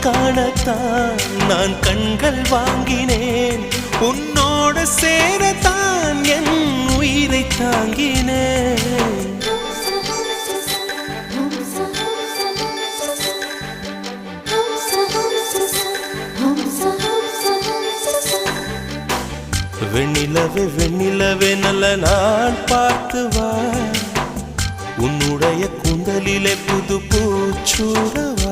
காணத்தான் நான் கண்கள் வாங்கினேன் உன்னோட சேரத்தான் என் உயிரை தாங்கினேன் வெண்ணிலவே வெண்ணிலவே நல்ல நான் பார்த்து வா உன்னுடைய கூந்தலிலே புது பூச்சூடவா